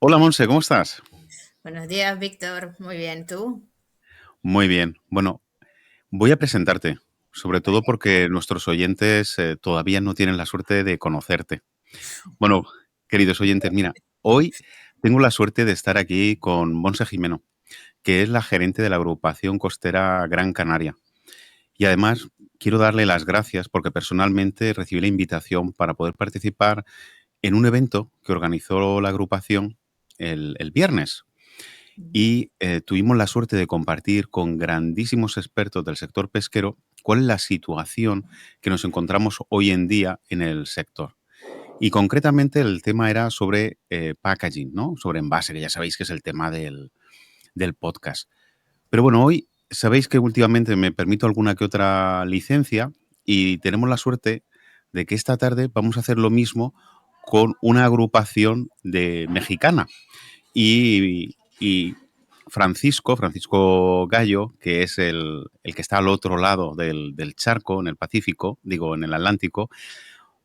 Hola Monse, ¿cómo estás? Buenos días, Víctor. Muy bien, ¿tú? Muy bien. Bueno, voy a presentarte, sobre todo Vale. porque nuestros oyentes todavía no tienen la suerte de conocerte. Bueno, queridos oyentes, mira, hoy tengo la suerte de estar aquí con Monse Jimeno, que es la gerente de la agrupación costera Gran Canaria. Y además quiero darle las gracias porque personalmente recibí la invitación para poder participar en un evento que organizó la agrupación el viernes. Mm. Y tuvimos la suerte de compartir con grandísimos expertos del sector pesquero cuál es la situación que nos encontramos hoy en día en el sector. Y concretamente el tema era sobre packaging, ¿no? Sobre envase, que ya sabéis que es el tema del podcast. Pero bueno, hoy sabéis que últimamente me permito alguna que otra licencia y tenemos la suerte de que esta tarde vamos a hacer lo mismo con una agrupación de mexicana. Y Francisco Gallo, que es el que está al otro lado del charco, en el Pacífico, digo, en el Atlántico,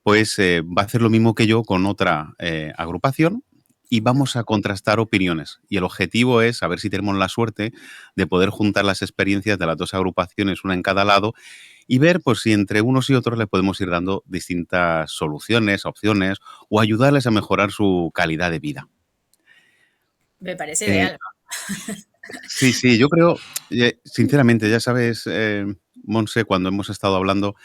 pues va a hacer lo mismo que yo con otra agrupación y vamos a contrastar opiniones. Y el objetivo es a ver si tenemos la suerte de poder juntar las experiencias de las dos agrupaciones, una en cada lado, y ver pues, si entre unos y otros les podemos ir dando distintas soluciones, opciones o ayudarles a mejorar su calidad de vida. Me parece Eh, ideal. Sí, sí, yo creo, sinceramente, ya sabes, Monse, cuando hemos estado hablando,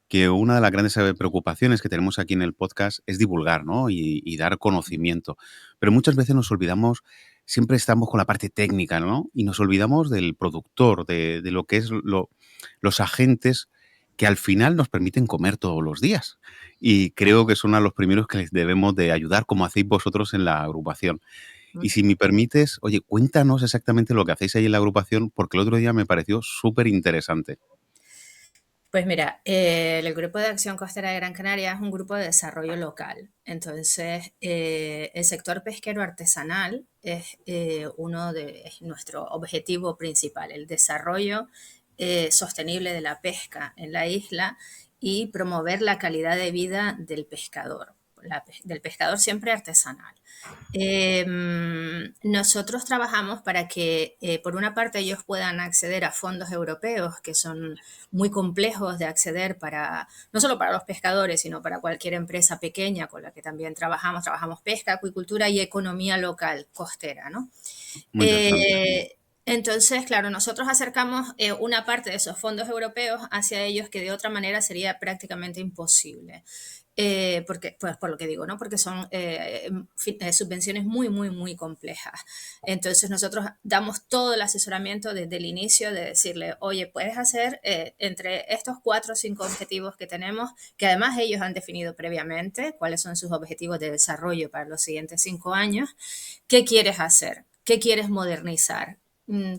que una de las grandes preocupaciones que tenemos aquí en el podcast es divulgar, ¿no? Y dar conocimiento. Pero muchas veces nos olvidamos, siempre estamos con la parte técnica, ¿no? Y nos olvidamos del productor, de lo que es los agentes que al final nos permiten comer todos los días. Y creo que son a los primeros que les debemos de ayudar, como hacéis vosotros en la agrupación. Y si me permites, oye, cuéntanos exactamente lo que hacéis ahí en la agrupación, porque el otro día me pareció súper interesante. Pues mira, el Grupo de Acción Costera de Gran Canaria es un grupo de desarrollo local. Entonces, el sector pesquero artesanal es nuestro objetivo principal, el desarrollo sostenible de la pesca en la isla y promover la calidad de vida del pescador, del pescador siempre artesanal. Nosotros trabajamos para que, por una parte, ellos puedan acceder a fondos europeos que son muy complejos de acceder para, no solo para los pescadores, sino para cualquier empresa pequeña con la que también trabajamos. Trabajamos pesca, acuicultura y economía local costera, ¿no? Muy interesante. Eh, entonces, claro, nosotros acercamos una parte de esos fondos europeos hacia ellos que de otra manera sería prácticamente imposible. Porque, pues por lo que digo, ¿no? Porque son subvenciones muy, muy, muy complejas. Entonces nosotros damos todo el asesoramiento desde el inicio de decirle, oye, puedes hacer entre estos 4 o 5 objetivos que tenemos, que además ellos han definido previamente, cuáles son sus objetivos de desarrollo para los siguientes 5 años, ¿qué quieres hacer? ¿Qué quieres modernizar?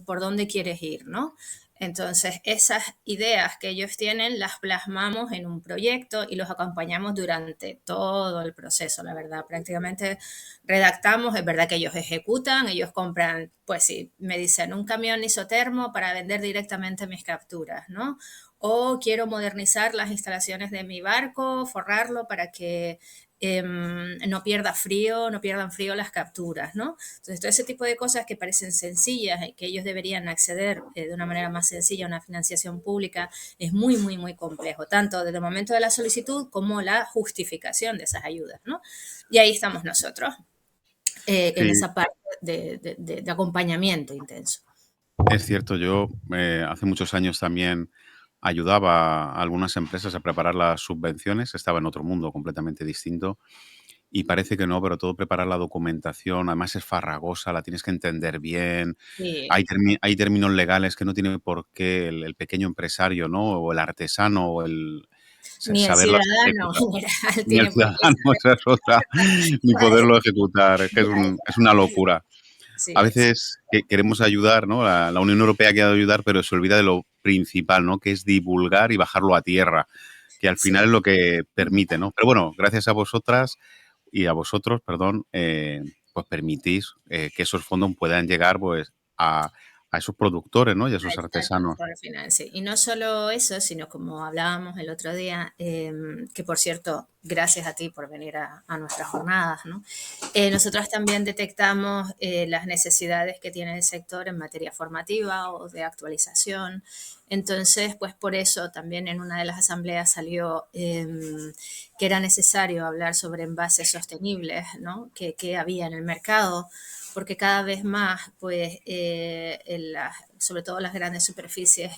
¿Por dónde quieres ir? ¿No? Entonces, esas ideas que ellos tienen las plasmamos en un proyecto y los acompañamos durante todo el proceso, la verdad. Prácticamente redactamos, es verdad que ellos ejecutan, ellos compran, pues sí, me dicen un camión isotermo para vender directamente mis capturas, ¿no? O quiero modernizar las instalaciones de mi barco, forrarlo para que no pierda frío, no pierdan frío las capturas, ¿no? Entonces, todo ese tipo de cosas que parecen sencillas y que ellos deberían acceder de una manera más sencilla a una financiación pública es muy, muy, muy complejo, tanto desde el momento de la solicitud como la justificación de esas ayudas, ¿no? Y ahí estamos nosotros, en Sí, esa parte de acompañamiento intenso. es cierto. Yo hace muchos años también ayudaba a algunas empresas a preparar las subvenciones. Estaba en otro mundo completamente distinto. Y parece que no, pero todo preparar la documentación, además es farragosa, la tienes que entender bien. Sí. Hay términos legales que no tiene por qué el pequeño empresario, ¿no? O el artesano o el Ni el saberlas ciudadano ejecutar. en general Ni el tiene por qué ciudadano, saber esa es otra, ni poderlo ejecutar. Es que es una exactamente. locura. A Sí, sí. veces queremos ayudar, ¿no? La Unión Europea quiere ayudar, pero se olvida de lo principal, ¿no? Que es divulgar y bajarlo a tierra, que al final es Sí. lo que permite, ¿no? Pero bueno, gracias a vosotras y a vosotros, perdón, pues permitís que esos fondos puedan llegar pues a esos productores, ¿no? Y a esos Al artesanos. productor final, sí. Y no solo eso, sino como hablábamos el otro día, que por cierto, gracias a ti por venir a nuestras jornadas, ¿no? Nosotros también detectamos las necesidades que tiene el sector en materia formativa o de actualización. Entonces, pues por eso también en una de las asambleas salió que era necesario hablar sobre envases sostenibles, ¿no? Que había en el mercado, porque cada vez más, pues, sobre todo las grandes superficies,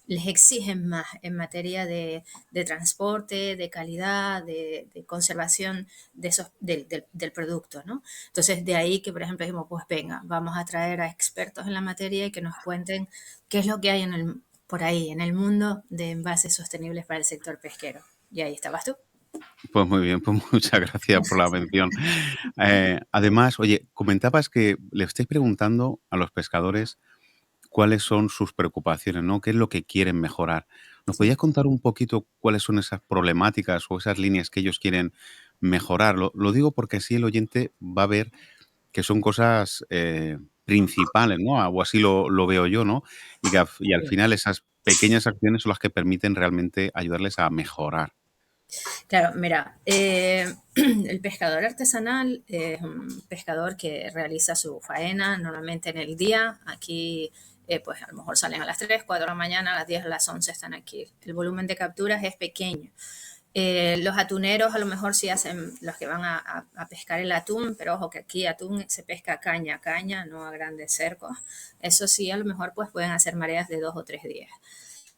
les exigen más en materia de transporte, de calidad, de conservación de esos, del producto, ¿no? Entonces, de ahí que, por ejemplo, dijimos, pues venga, vamos a traer a expertos en la materia y que nos cuenten qué es lo que hay por ahí, en el mundo de envases sostenibles para el sector pesquero. Y ahí estabas tú. Pues muy bien, pues muchas gracias por la mención. Además, oye, comentabas que le estáis preguntando a los pescadores cuáles son sus preocupaciones, ¿no? ¿Qué es lo que quieren mejorar? ¿Nos Sí. podías contar un poquito cuáles son esas problemáticas o esas líneas que ellos quieren mejorar? Lo digo porque así el oyente va a ver que son cosas principales, ¿no? O así lo veo yo, ¿no? Y al final esas pequeñas acciones son las que permiten realmente ayudarles a mejorar. Claro, mira, el pescador artesanal es un pescador que realiza su faena normalmente en el día. Aquí, pues a lo mejor salen a las 3, 4 de la mañana, a las 10, a las 11 están aquí. El volumen de capturas es pequeño. Los atuneros a lo mejor sí hacen los que van a pescar el atún, pero ojo que aquí atún se pesca caña a caña, no a grandes cercos. Eso sí, a lo mejor pues pueden hacer mareas de 2 o 3 días.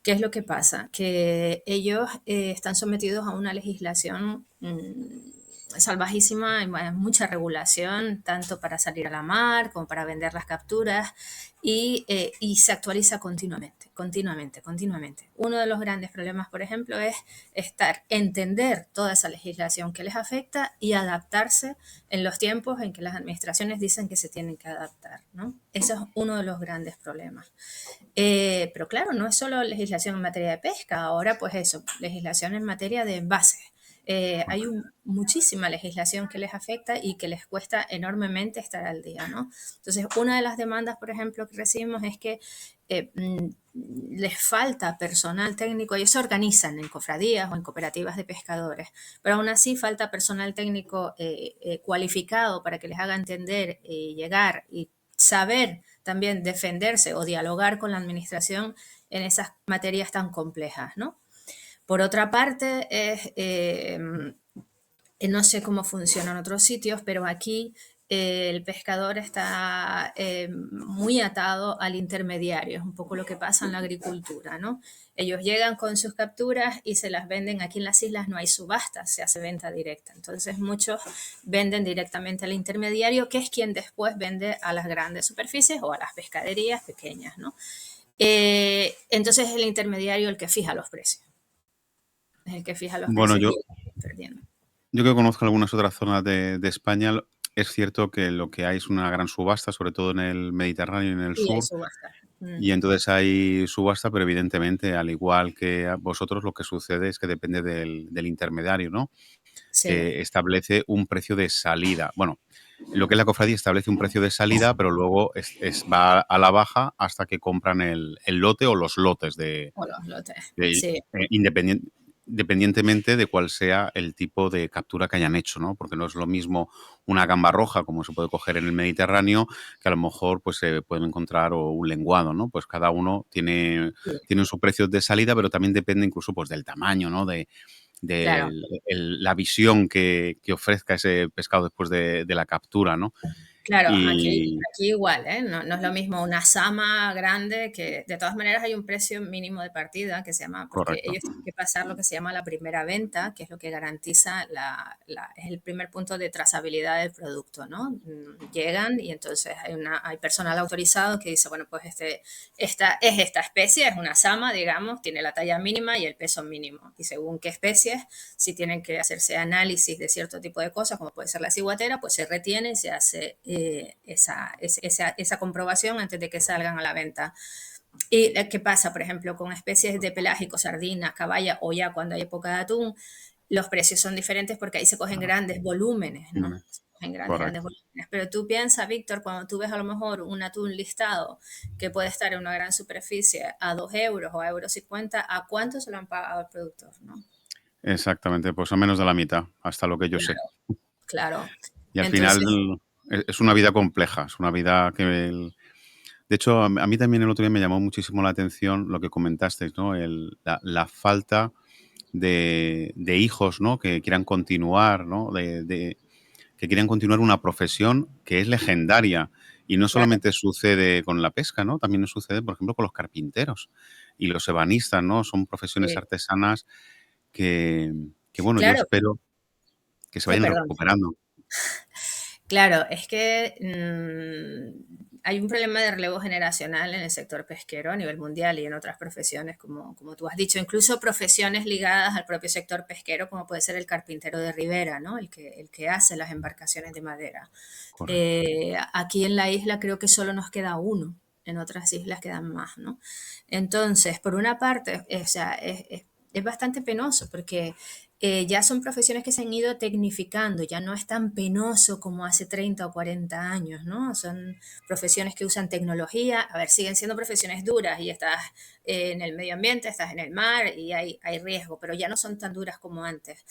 ¿Qué es lo que pasa? Que ellos están sometidos a una legislación salvajísima, hay mucha regulación, tanto para salir a la mar como para vender las capturas, y se actualiza continuamente, continuamente, continuamente. Uno de los grandes problemas, por ejemplo, es entender toda esa legislación que les afecta y adaptarse en los tiempos en que las administraciones dicen que se tienen que adaptar, ¿no? Ese es uno de los grandes problemas. Pero claro, no es solo legislación en materia de pesca, ahora pues eso, legislación en materia de envases. Hay muchísima legislación que les afecta y que les cuesta enormemente estar al día, ¿no? Entonces, una de las demandas, por ejemplo, que recibimos es que eh, mm, les falta personal técnico. Ellos se organizan en cofradías o en cooperativas de pescadores, pero aún así falta personal técnico cualificado para que les haga entender y llegar y saber también defenderse o dialogar con la administración en esas materias tan complejas, ¿no? Por otra parte, no sé cómo funciona en otros sitios, pero aquí el pescador está muy atado al intermediario, es un poco lo que pasa en la agricultura, ¿no? Ellos llegan con sus capturas y se las venden. Aquí en las islas no hay subastas, se hace venta directa. Entonces muchos venden directamente al intermediario, que es quien después vende a las grandes superficies o a las pescaderías pequeñas, ¿no? Entonces es el intermediario el que fija los precios. Es el que fija los Bueno, precios yo, y perdiendo. yo que conozco algunas otras zonas de España, es cierto que lo que hay es una gran subasta, sobre todo en el Mediterráneo y en el Sí, hay sur, subastas. y entonces hay subasta, pero evidentemente, al igual que a vosotros, lo que sucede es que depende del intermediario, ¿no? Sí, Que establece un precio de salida. Bueno, lo que es la cofradía establece un precio de salida, pero luego va a la baja hasta que compran el lote o los lotes o los lotes. de- Sí, independientemente de cuál sea el tipo de captura que hayan hecho, ¿no? Porque no es lo mismo una gamba roja, como se puede coger en el Mediterráneo, que a lo mejor pues se puede encontrar o un lenguado, ¿no? Pues cada uno sí, tiene su precio de salida, pero también depende incluso pues del tamaño, ¿no? claro. De la visión que ofrezca ese pescado después de la captura, ¿no? Claro, Y aquí igual, ¿eh? No, no es lo mismo una sama grande que, de todas maneras, hay un precio mínimo de partida que se llama, porque correcto, ellos tienen que pasar lo que se llama la primera venta, que es lo que garantiza es el primer punto de trazabilidad del producto, ¿no? Llegan y entonces hay personal autorizado que dice, bueno, pues esta especie, es una sama, digamos, tiene la talla mínima y el peso mínimo. Y según qué especies, si tienen que hacerse análisis de cierto tipo de cosas, como puede ser la ciguatera, pues se retiene y se hace esa comprobación antes de que salgan a la venta. ¿Y qué pasa, por ejemplo, con especies de pelágicos, sardinas, caballa o ya cuando hay época de atún? Los precios son diferentes porque ahí se cogen grandes volúmenes, ¿no? Se cogen grandes correcto. volúmenes. Pero tú piensas, Víctor, cuando tú ves a lo mejor un atún listado que puede estar en una gran superficie a 2 euros o a 1,50 €, ¿a cuánto se lo han pagado al productor, no? exactamente, pues a menos de la mitad, hasta lo que yo sé. Claro, claro. Y al final Entonces, es una vida compleja, es una vida que de hecho, a mí también el otro día me llamó muchísimo la atención lo que comentasteis, ¿no? La falta de hijos, ¿no? Que quieran continuar, ¿no? Que quieran continuar una profesión que es legendaria. Y no claro, solamente sucede con la pesca, ¿no? También nos sucede, por ejemplo, con los carpinteros y los ebanistas, ¿no? Son profesiones sí. artesanas que, bueno, yo Claro, espero que se vayan perdón. recuperando. Claro, es que hay un problema de relevo generacional en el sector pesquero a nivel mundial y en otras profesiones, como tú has dicho, incluso profesiones ligadas al propio sector pesquero, como puede ser el carpintero de ribera, ¿no? El que hace las embarcaciones de madera. Correcto. Aquí en la isla creo que solo nos queda uno, en otras islas quedan más, ¿no? Entonces, por una parte, o sea, es bastante penoso porque ya son profesiones que se han ido tecnificando, ya no es tan penoso como hace 30 o 40 años, ¿no? Son profesiones que usan tecnología, a ver, siguen siendo profesiones duras y estás en el medio ambiente, estás en el mar y hay riesgo, pero ya no son tan duras como antes.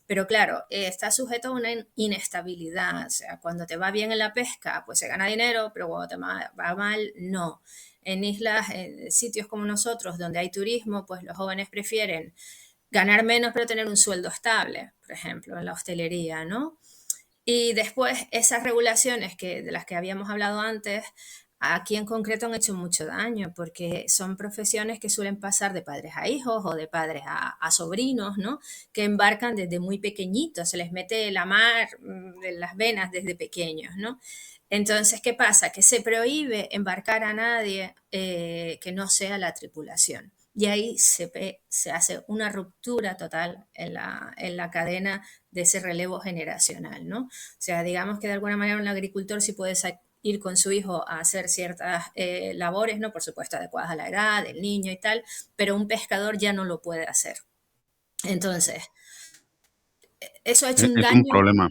Pero claro, está sujeto a una inestabilidad, o sea, cuando te va bien en la pesca, pues se gana dinero, pero cuando te va mal, no. En islas, en sitios como nosotros, donde hay turismo, pues los jóvenes prefieren ganar menos pero tener un sueldo estable, por ejemplo, en la hostelería, ¿no? Y después esas regulaciones de las que habíamos hablado antes, aquí en concreto han hecho mucho daño porque son profesiones que suelen pasar de padres a hijos o de padres a sobrinos, ¿no? Que embarcan desde muy pequeñitos, se les mete la mar en las venas desde pequeños, ¿no? Entonces, ¿qué pasa? Que se prohíbe embarcar a nadie que no sea la tripulación. Y ahí se hace una ruptura total en la cadena de ese relevo generacional, ¿no? O sea, digamos que de alguna manera un agricultor sí puede ir con su hijo a hacer ciertas labores, ¿no? Por supuesto, adecuadas a la edad del niño y tal, pero un pescador ya no lo puede hacer. Entonces, eso ha hecho un Es un daño, problema.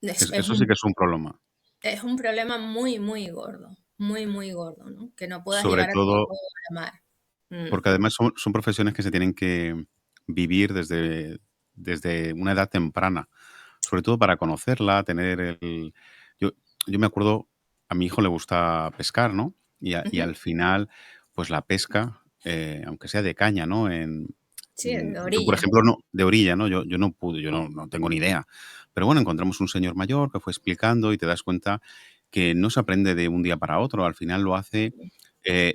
es, es Eso sí un, que es un problema. es un problema muy, muy, muy gordo, ¿no? Que no puedas Sobre llevar a tu todo hijo a la mar. Mm, porque además son profesiones que se tienen que vivir desde una edad temprana, sobre todo para conocerla, tener el yo yo me acuerdo, a mi hijo le gusta pescar, ¿no? Y ujú. al final, pues la pesca, aunque sea de caña, ¿no? Sí, de Yo, por orilla. ejemplo, no de orilla, ¿no? Yo no pude, yo no tengo ni idea. Pero bueno, encontramos un señor mayor que fue explicando y te das cuenta que no se aprende de un día para otro, al final lo hace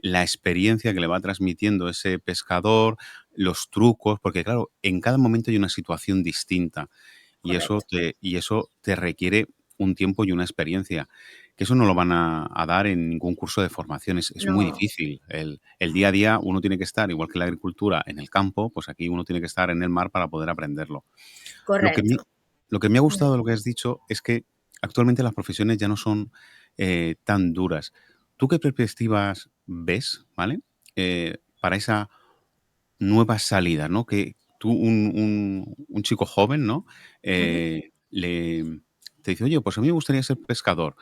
la experiencia que le va transmitiendo ese pescador, los trucos, porque claro, en cada momento hay una situación distinta Correcto. y eso te requiere un tiempo y una experiencia, que eso no lo van a dar en ningún curso de formación, es muy No, difícil. El día a día uno tiene que estar, igual que la agricultura, en el campo, pues aquí uno tiene que estar en el mar para poder aprenderlo. Lo que me, correcto. lo que me ha Mm. gustado de lo que has dicho es que actualmente las profesiones ya no son tan duras. ¿Tú qué perspectivas ves, ¿vale? Para esa nueva salida, ¿no? Que tú, un chico joven, ¿no? Ujú. Te dice, oye, pues a mí me gustaría ser pescador.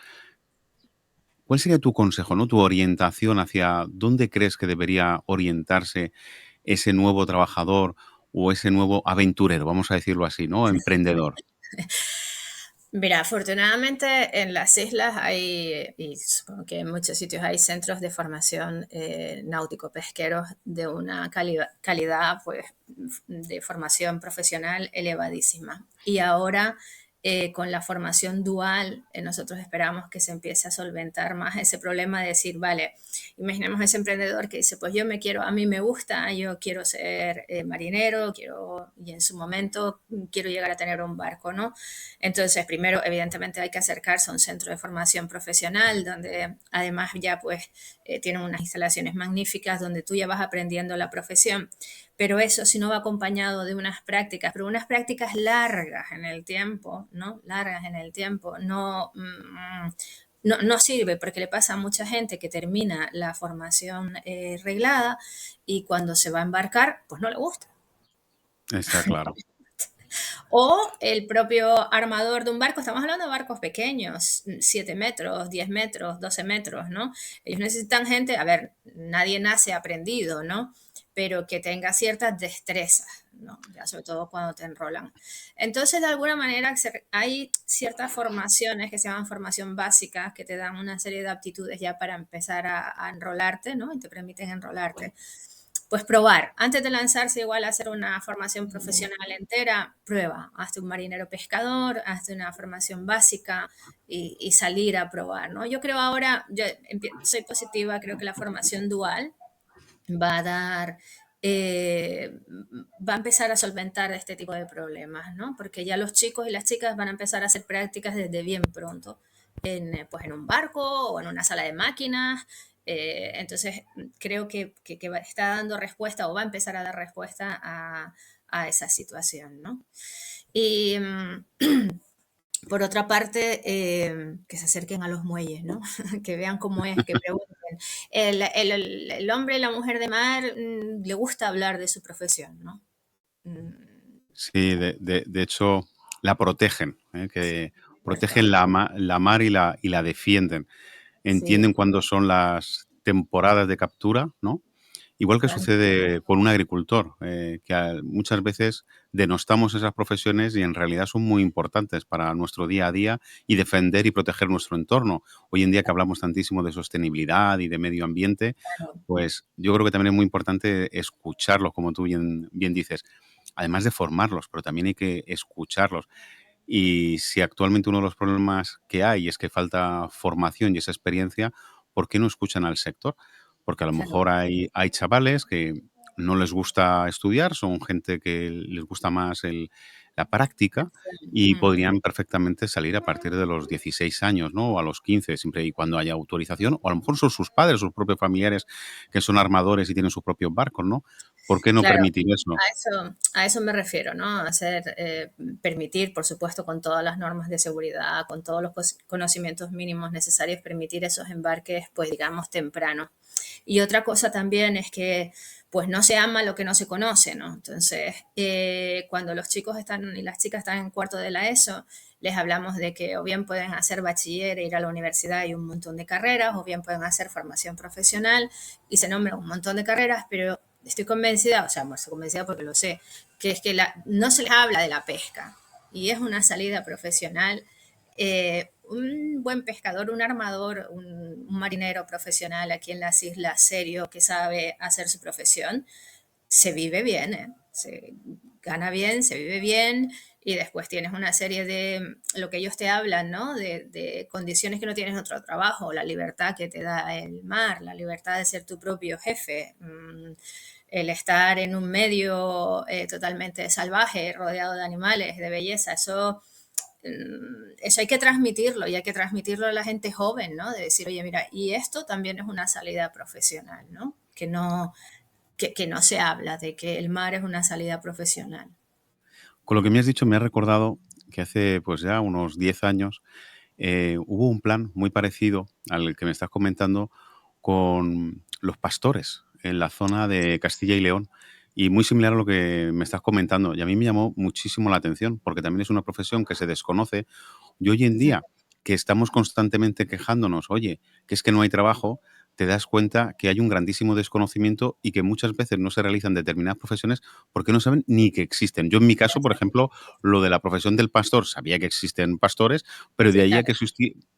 ¿Cuál sería tu consejo, ¿no? Tu orientación hacia dónde crees que debería orientarse ese nuevo trabajador o ese nuevo aventurero, vamos a decirlo así, ¿no? Emprendedor. Mira, afortunadamente en las islas hay, y supongo que en muchos sitios hay centros de formación náutico-pesqueros de una calidad, pues, de formación profesional elevadísima. Y ahora, con la formación dual, nosotros esperamos que se empiece a solventar más ese problema de decir, vale, imaginemos ese emprendedor que dice, pues yo me quiero, a mí me gusta, yo quiero ser marinero, y en su momento quiero llegar a tener un barco, ¿no? Entonces, primero, evidentemente, hay que acercarse a un centro de formación profesional donde además ya pues tienen unas instalaciones magníficas donde tú ya vas aprendiendo la profesión. Pero eso si no va acompañado de unas prácticas, pero unas prácticas largas en el tiempo, ¿no? Largas en el tiempo, no sirve porque le pasa a mucha gente que termina la formación reglada y cuando se va a embarcar, pues no le gusta. Está claro. O el propio armador de un barco, estamos hablando de barcos pequeños, 7 metros, 10 metros, 12 metros, ¿no? Ellos necesitan gente, a ver, nadie nace aprendido, ¿no? Pero que tenga ciertas destrezas. ¿no? Ya sobre todo cuando te enrolan. Entonces, de alguna manera, hay ciertas formaciones que se llaman formación básica, que te dan una serie de aptitudes ya para empezar a enrolarte, ¿no? Y te permiten enrolarte. Pues probar. Antes de lanzarse igual a hacer una formación profesional entera, prueba. Hazte un marinero pescador, hazte una formación básica y salir a probar, ¿no? Yo creo ahora, yo soy positiva, creo que la formación dual va a dar, va a empezar a solventar este tipo de problemas, ¿no? Porque ya los chicos y las chicas van a empezar a hacer prácticas desde bien pronto, pues en un barco o en una sala de máquinas. Entonces, creo que está dando respuesta o va a empezar a dar respuesta a esa situación, ¿no? Y por otra parte, que se acerquen a los muelles, ¿no? Que vean cómo es, que pregunten. El hombre y la mujer de mar le gusta hablar de su profesión, ¿no? Mm, Sí, de hecho, la protegen, que cierto. protegen la mar y la defienden. Sí, Entienden cuándo son las temporadas de captura, ¿no? Igual que totalmente. sucede con un agricultor, que muchas veces denostamos esas profesiones y en realidad son muy importantes para nuestro día a día y defender y proteger nuestro entorno. Hoy en día que hablamos tantísimo de sostenibilidad y de medio ambiente, Claro, pues yo creo que también es muy importante escucharlos, como tú bien dices, además de formarlos, pero también hay que escucharlos. Y si actualmente uno de los problemas que hay es que falta formación y esa experiencia, ¿por qué no escuchan al sector? Porque a lo claro. mejor hay chavales que no les gusta estudiar, son gente que les gusta más la práctica y Mm, podrían perfectamente salir a partir de los 16 años, ¿no? O a los 15, siempre y cuando haya autorización, o a lo mejor son sus padres, sus propios familiares que son armadores y tienen sus propios barcos, ¿no? ¿Por qué no claro. permitir eso? A eso me refiero, ¿no? Hacer, permitir, por supuesto, con todas las normas de seguridad, con todos los conocimientos mínimos necesarios, permitir esos embarques, pues digamos, temprano. Y otra cosa también es que, pues no se ama lo que no se conoce, ¿no? Entonces, cuando los chicos están y las chicas están en cuarto de la ESO, les hablamos de que o bien pueden hacer bachiller e ir a la universidad y un montón de carreras, o bien pueden hacer formación profesional y se nombran un montón de carreras, pero estoy convencida, o sea, estoy convencida porque lo sé, que es que no se les habla de la pesca y es una salida profesional. Un buen pescador, un armador, un marinero profesional aquí en las islas, serio, que sabe hacer su profesión, se vive bien, ¿eh? Se gana bien, se vive bien y después tienes una serie de, lo que ellos te hablan, ¿no? De condiciones que no tienes en otro trabajo, la libertad que te da el mar, la libertad de ser tu propio jefe, el estar en un medio totalmente salvaje, rodeado de animales, de belleza, eso hay que transmitirlo y hay que transmitirlo a la gente joven, ¿no? De decir, oye, mira, y esto también es una salida profesional, ¿no? Que no se habla de que el mar es una salida profesional. Con lo que me has dicho me ha recordado que hace pues ya unos 10 años hubo un plan muy parecido al que me estás comentando con los pastores en la zona de Castilla y León y muy similar a lo que me estás comentando. Y a mí me llamó muchísimo la atención porque también es una profesión que se desconoce y hoy en día que estamos constantemente quejándonos, oye, que es que no hay trabajo, te das cuenta que hay un grandísimo desconocimiento y que muchas veces no se realizan determinadas profesiones porque no saben ni que existen. Yo en mi caso, por ejemplo, lo de la profesión del pastor, sabía que existen pastores, pero de Sí, ahí a claro.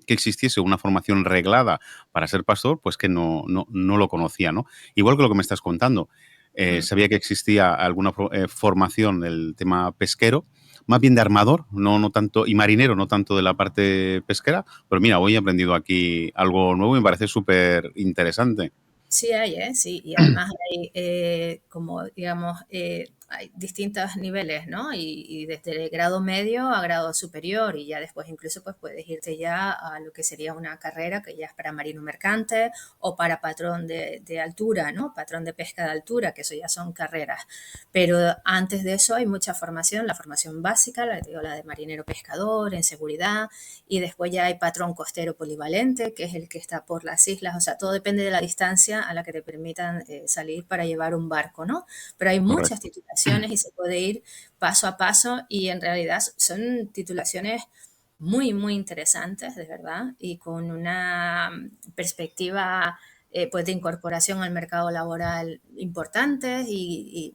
que existiese una formación reglada para ser pastor, pues que no lo conocía, ¿no? Igual que lo que me estás contando. Mm. Sabía que existía alguna formación del tema pesquero, más bien de armador, no tanto, y marinero, no tanto de la parte pesquera, pero mira, hoy he aprendido aquí algo nuevo y me parece súper interesante. Sí hay, ¿eh? Sí, y además hay, como digamos, hay distintos niveles, ¿no? Y desde el grado medio a grado superior, y ya después incluso pues puedes irte ya a lo que sería una carrera que ya es para marino mercante o para patrón de altura, ¿no? Patrón de pesca de altura, que eso ya son carreras. Pero antes de eso hay mucha formación, la formación básica, la, digo, la de marinero pescador, en seguridad, y después ya hay patrón costero polivalente, que es el que está por las islas, o sea, todo depende de la distancia a la que te permitan salir para llevar un barco, ¿no? Pero hay muchas Correcto. titulaciones y se puede ir paso a paso y en realidad son titulaciones muy, muy interesantes, de verdad, y con una perspectiva pues de incorporación al mercado laboral importante y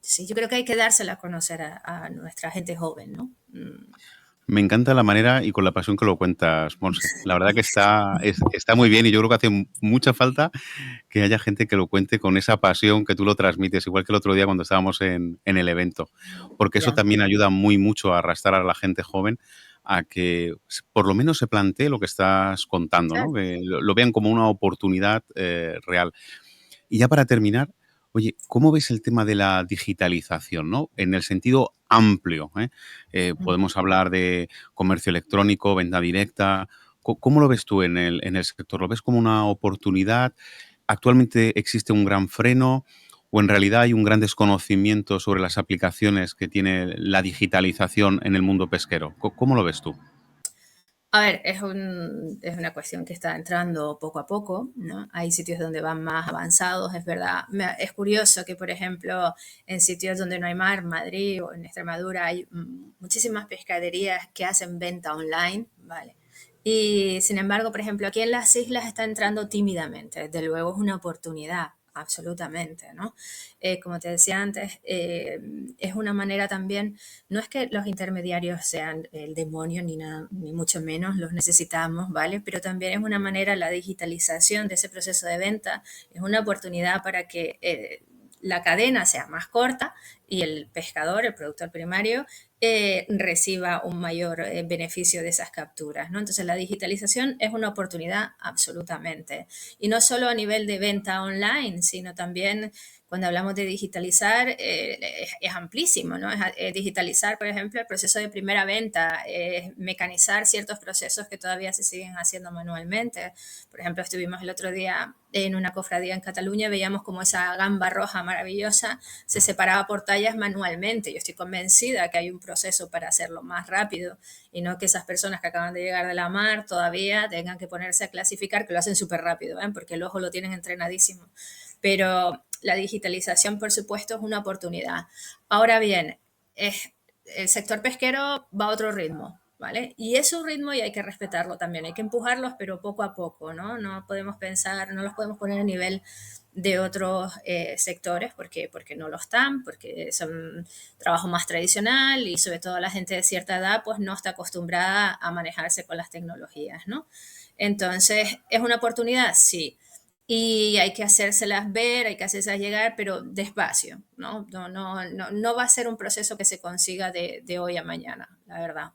Sí, yo creo que hay que dársela a conocer a nuestra gente joven, ¿no? Me encanta la manera y con la pasión que lo cuentas, Monse. La verdad que está muy bien y yo creo que hace mucha falta que haya gente que lo cuente con esa pasión que tú lo transmites, igual que el otro día cuando estábamos en el evento, porque eso Ya, también ayuda mucho a arrastrar a la gente joven a que por lo menos se plantee lo que estás contando, ¿no? claro. Que lo vean como una oportunidad real. Y ya para terminar, oye, ¿cómo ves el tema de la digitalización, ¿no? En el sentido amplio, ¿eh? Podemos hablar de comercio electrónico, venta directa. ¿Cómo lo ves tú en el sector? ¿Lo ves como una oportunidad? ¿Actualmente existe un gran freno o en realidad hay un gran desconocimiento sobre las aplicaciones que tiene la digitalización en el mundo pesquero? ¿Cómo lo ves tú? A ver, es una cuestión que está entrando poco a poco, ¿no? Hay sitios donde van más avanzados, es verdad. Es curioso que, por ejemplo, en sitios donde no hay mar, Madrid o en Extremadura, hay muchísimas pescaderías que hacen venta online, ¿vale? Y sin embargo, por ejemplo, aquí en las islas está entrando tímidamente. Desde luego es una oportunidad, absolutamente, ¿no? Como te decía antes, es una manera también, no es que los intermediarios sean el demonio ni nada, ni mucho menos, los necesitamos, ¿vale? Pero también es una manera, la digitalización de ese proceso de venta es una oportunidad para que la cadena sea más corta y el pescador, el productor primario, reciba un mayor beneficio de esas capturas, ¿no? Entonces la digitalización es una oportunidad absolutamente. Y no solo a nivel de venta online, sino también cuando hablamos de digitalizar, es amplísimo, ¿no? Digitalizar, por ejemplo, el proceso de primera venta, mecanizar ciertos procesos que todavía se siguen haciendo manualmente. Por ejemplo, estuvimos el otro día en una cofradía en Cataluña, veíamos como esa gamba roja maravillosa se separaba por tallas manualmente. Yo estoy convencida que hay un proceso para hacerlo más rápido y no que esas personas que acaban de llegar de la mar todavía tengan que ponerse a clasificar, que lo hacen súper rápido, ¿eh? Porque el ojo lo tienen entrenadísimo. Pero la digitalización, por supuesto, es una oportunidad. Ahora bien, el sector pesquero va a otro ritmo, ¿vale? Y es un ritmo y hay que respetarlo también, hay que empujarlos, pero poco a poco, ¿no? No podemos pensar, no los podemos poner a nivel de otros sectores porque no lo están, porque son trabajo más tradicional y sobre todo la gente de cierta edad pues no está acostumbrada a manejarse con las tecnologías, ¿no? Entonces, ¿es una oportunidad? Sí. Y hay que hacérselas ver, hay que hacérselas llegar, pero despacio, ¿no? No va a ser un proceso que se consiga de hoy a mañana, la verdad.